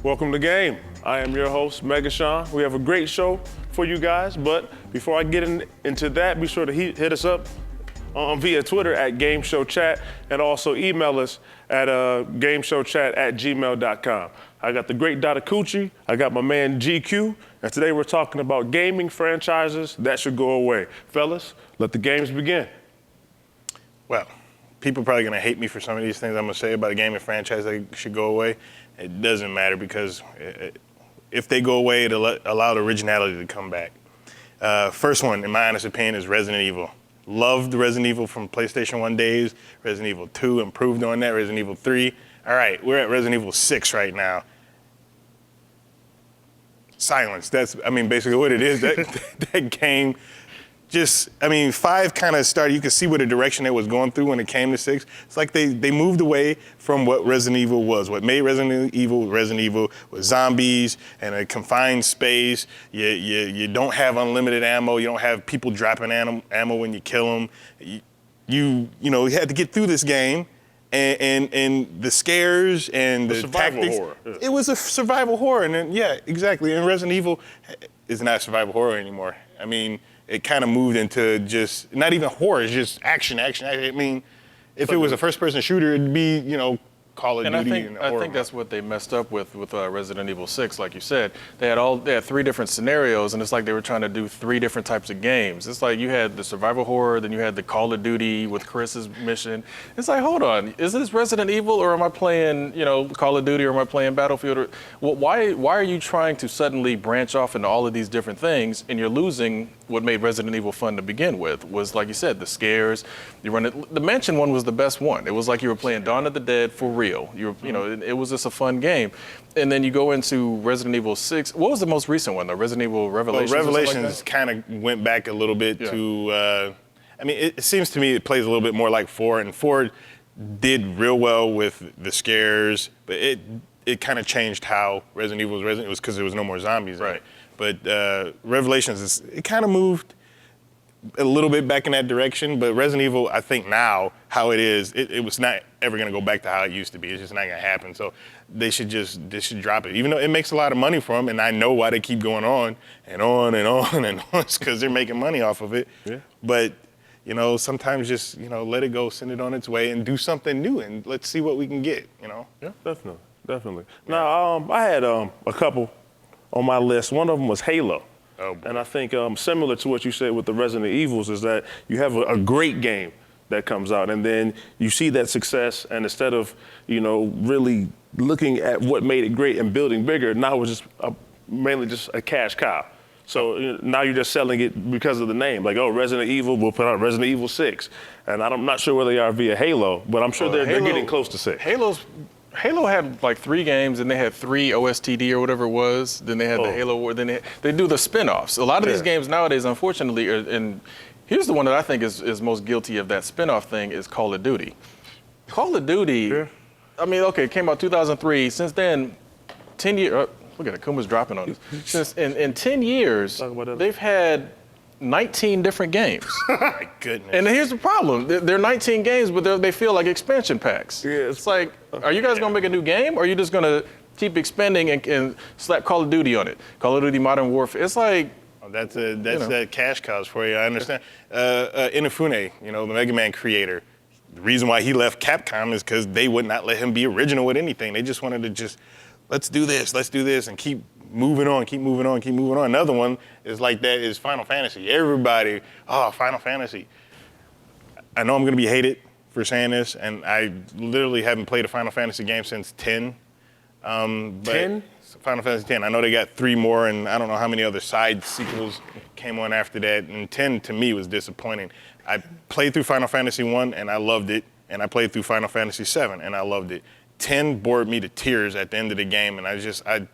Welcome to Game. I am your host, Mega Sean. We have a great show for you guys, but before I get into that, be sure to hit us up via Twitter at GameShowChat and also email us at GameShowChat@gmail.com. I got the great Dada Coochie, I got my man GQ, and today we're talking about gaming franchises that should go away. Fellas, let the games begin. Well, people are probably gonna hate me for some of these things I'm gonna say about a gaming franchise that should go away. It doesn't matter because if they go away, it'll allow the originality to come back. First one, in my honest opinion, is Resident Evil. Loved Resident Evil from PlayStation 1 days. Resident Evil 2 improved on that. Resident Evil 3. All right, we're at Resident Evil 6 right now. Silence. That's, basically what it is. That game just, 5 kind of started, you could see what the direction it was going through when it came to 6. It's like they moved away from what Resident Evil was. What made Resident Evil was zombies and a confined space. You don't have unlimited ammo. You don't have people dropping ammo when you kill them. You had to get through this game and the scares and the tactics. Horror. Yeah. It was a survival horror. And then, yeah, exactly. And Resident Evil is not survival horror anymore. It kind of moved into just, not even horror, it's just action. If it was a first-person shooter, it'd be, Call of Duty. I think that's what they messed up with Resident Evil 6, like you said. They had 3 different scenarios, and it's like they were trying to do 3 different types of games. It's like you had the survival horror, then you had the Call of Duty with Chris's mission. It's like, hold on, is this Resident Evil, or am I playing, Call of Duty, or am I playing Battlefield? Why are you trying to suddenly branch off into all of these different things, and you're losing what made Resident Evil fun to begin with? Was, like you said, the scares. You run it. The Mansion one was the best one. It was like you were playing Dawn of the Dead for real. It was just a fun game. And then you go into Resident Evil 6. What was the most recent one, though? Resident Evil Revelations? Well, Revelations kind of went back a little bit to, it seems to me it plays a little bit more like 4, and 4 did real well with the scares, but it kind of changed how Resident Evil was Resident. It was because there was no more zombies. Right. But Revelations, it kind of moved a little bit back in that direction. But Resident Evil, I think now, how it is, it was not ever going to go back to how it used to be. It's just not going to happen. So they should drop it. Even though it makes a lot of money for them, and I know why they keep going on and on and on and on. It's because they're making money off of it. Yeah. But, sometimes just, let it go, send it on its way, and do something new, and let's see what we can get, Yeah, definitely. Now, I had a couple on my list. One of them was Halo. Oh, boy. And I think similar to what you said with the Resident Evils is that you have a great game that comes out, and then you see that success, and instead of, really looking at what made it great and building bigger, now it's just mainly just a cash cow. So now you're just selling it because of the name. Like, Resident Evil, we'll put out Resident Evil 6. And I'm not sure where they are via Halo, but I'm sure they're getting close to 6. Halo had like 3 games, and they had 3 OSTD or whatever it was. Then they had the Halo War. Then they do the spin-offs. A lot of these games nowadays, unfortunately, and here's the one that I think is most guilty of that spin-off thing is Call of Duty. Call of Duty, it came out 2003. Since then, 10 years, look at it, Kuma's dropping on us. Since in 10 years, they've had 19 different games. My goodness. And here's the problem. They're 19 games, but they feel like expansion packs. Yeah, it's like, are you guys going to make a new game, or are you just going to keep expanding and slap Call of Duty on it? Call of Duty Modern Warfare. It's like... That's that cash cows for you. I understand. Inafune, the Mega Man creator, the reason why he left Capcom is because they would not let him be original with anything. They just wanted to let's do this, and keep moving on. Another one is like that is Final Fantasy. Everybody, Final Fantasy. I know I'm going to be hated for saying this, and I literally haven't played a Final Fantasy game since 10. 10? Final Fantasy 10. I know they got 3 more, and I don't know how many other side sequels came on after that. And 10 to me was disappointing. I played through Final Fantasy 1 and I loved it, and I played through Final Fantasy 7 and I loved it. 10 bored me to tears at the end of the game, and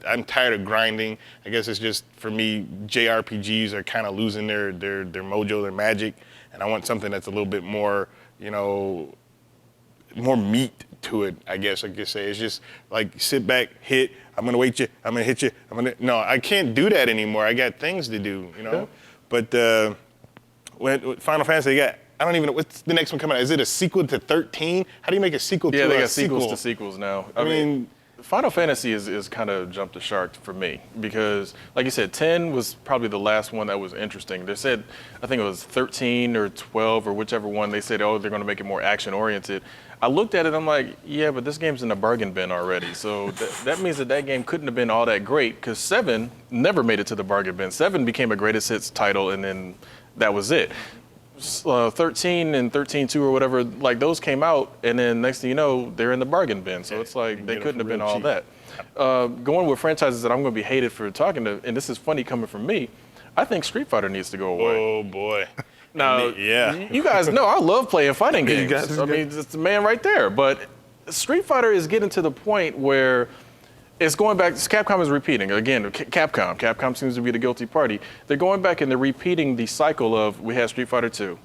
I'm tired of grinding. I guess it's just, for me, JRPGs are kind of losing their mojo, their magic, and I want something that's a little bit more, more meat to it, I guess I could say. It's just like sit back, hit, I'm gonna wait you, I'm gonna hit you, no, I can't do that anymore. I got things to do, Yeah. But when Final Fantasy, I don't even know, what's the next one coming out? Is it a sequel to 13? How do you make a sequel to a sequel? Yeah, they got sequels to sequels now. I mean, Final Fantasy is kind of jumped the shark for me because, like you said, 10 was probably the last one that was interesting. They said, I think it was 13 or 12 or whichever one, they said, oh, they're going to make it more action-oriented. I looked at it, I'm like, yeah, but this game's in the bargain bin already. So that means that game couldn't have been all that great because 7 never made it to the bargain bin. 7 became a greatest hits title, and then that was it. 13 and 13-2 or whatever, like those came out, and then next thing you know, they're in the bargain bin. So it's like they couldn't have been all that. Going with franchises that I'm going to be hated for talking to, and this is funny coming from me, I think Street Fighter needs to go away. Oh boy. Now, yeah. You guys know I love playing fighting games. I mean, it's the man right there. But Street Fighter is getting to the point where it's going back. Capcom is repeating again. Capcom seems to be the guilty party. They're going back and they're repeating the cycle of we had Street Fighter 2,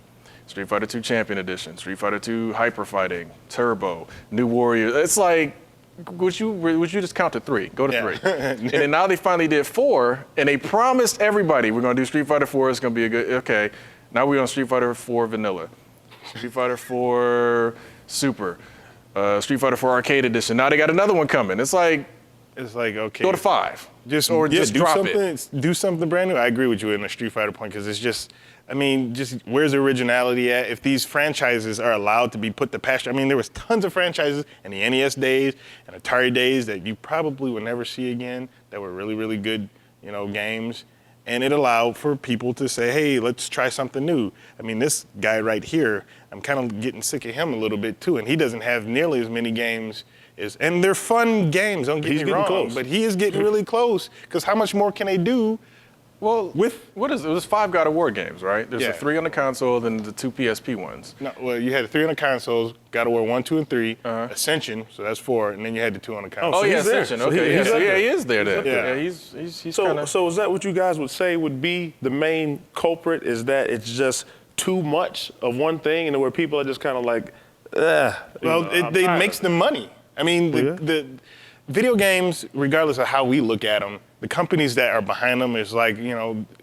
Street Fighter 2 Champion Edition, Street Fighter 2 Hyper Fighting, Turbo, New Warrior. It's like, would you just count to 3? Go to 3. And then now they finally did 4, and they promised everybody we're going to do Street Fighter 4. It's going to be a good. Okay, now we're on Street Fighter 4 Vanilla, Street Fighter 4 Super, Street Fighter 4 Arcade Edition. Now they got another one coming. It's like okay. Go to 5. Just do drop something. It. Do something brand new. I agree with you in the Street Fighter point because it's just, I mean, just where's the originality at? If these franchises are allowed to be put to pasture, I mean, there was tons of franchises in the NES days and Atari days that you probably will never see again that were really, really good, games. And it allowed for people to say, hey, let's try something new. I mean, this guy right here, I'm kind of getting sick of him a little bit too, and he doesn't have nearly as many games. And they're fun games, don't get me wrong, close. but he is getting really close because how much more can they do? Well, what is it? There's 5 God of War games, right? There's the 3 on the console, then the 2 PSP ones. No, well, you had the 3 on the consoles, God of War 1, 2, and 3, Ascension, so that's 4, and then you had the 2 on the console. Oh, yeah, he's there. Ascension. So Okay, he's he is there then. Yeah. He's So, kind of. so is that what you guys would say would be the main culprit? Is that it's just too much of one thing, and where people are just kind of like, Well, it makes them money. I mean, the video games, regardless of how we look at them, the companies that are behind them is like,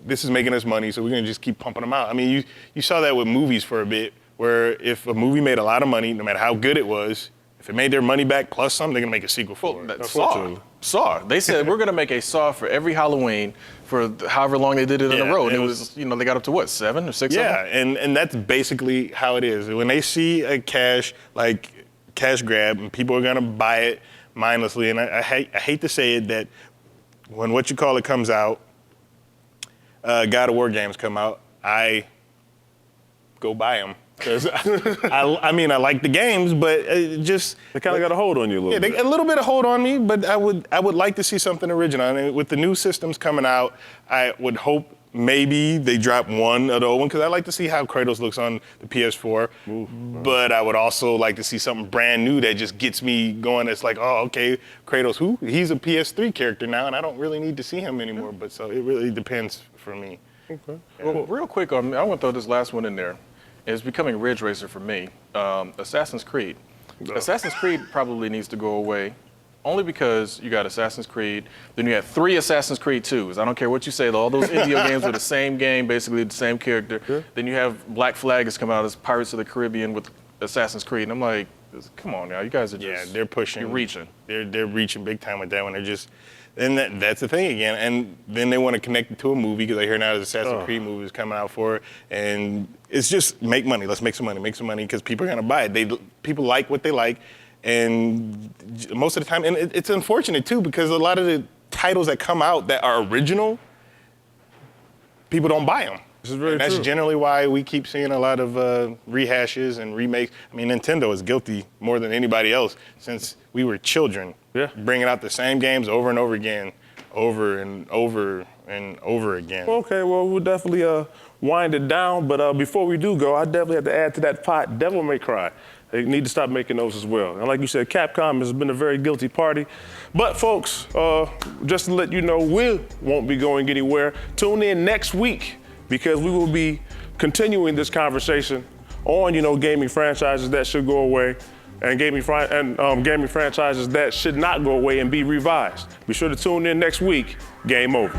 this is making us money, so we're going to just keep pumping them out. I mean, you saw that with movies for a bit, where if a movie made a lot of money, no matter how good it was, if it made their money back plus some, they're going to make a sequel for it. Saw. They said we're going to make a Saw for every Halloween for however long they did it in a row. And it was, they got up to what, 7 or 6 of them? Yeah, and that's basically how it is. When they see a cash grab and people are going to buy it mindlessly, and I hate to say it, that when comes out, God of War games come out, I go buy them. Because I like the games, but it just they kind of got a hold on you a little bit. A little bit of hold on me, but I would like to see something original. And with the new systems coming out, I would hope maybe they drop one of the old one, because I like to see how Kratos looks on the PS4. But I would also like to see something brand new that just gets me going. It's like, oh, okay, Kratos, who? He's a PS3 character now, and I don't really need to see him anymore. But so it really depends for me. Okay. Well, real quick, I want to throw this last one in there. It's becoming Ridge Racer for me. Assassin's Creed. Assassin's Creed probably needs to go away, only because you got Assassin's Creed, then you had 3 Assassin's Creed 2s. I don't care what you say, all those Indio games were the same game, basically the same character. Sure. Then you have Black Flag has come out as Pirates of the Caribbean with Assassin's Creed. And I'm like, come on now, you guys are just they're pushing. You're reaching. They're reaching big time with that one. They're just, and that's the thing again. And then they want to connect it to a movie because I hear now the Assassin's Creed movie is coming out for it, and it's just make money. Let's make some money because people are gonna buy it. People like what they like, and most of the time, and it's unfortunate too because a lot of the titles that come out that are original, people don't buy them. This is very That's true. generally why we keep seeing a lot of rehashes and remakes. I mean, Nintendo is guilty more than anybody else since we were children. Yeah. Bringing out the same games over and over again, over and over and over again. Okay, well, we'll definitely wind it down. But before we do go, I definitely have to add to that pot, Devil May Cry. They need to stop making those as well. And like you said, Capcom has been a very guilty party. But folks, just to let you know, we won't be going anywhere. Tune in next week because we will be continuing this conversation on, gaming franchises that should go away and gaming franchises that should not go away and be revised. Be sure to tune in next week. Game over.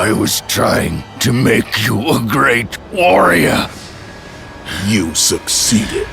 I was trying to make you a great warrior. You succeeded.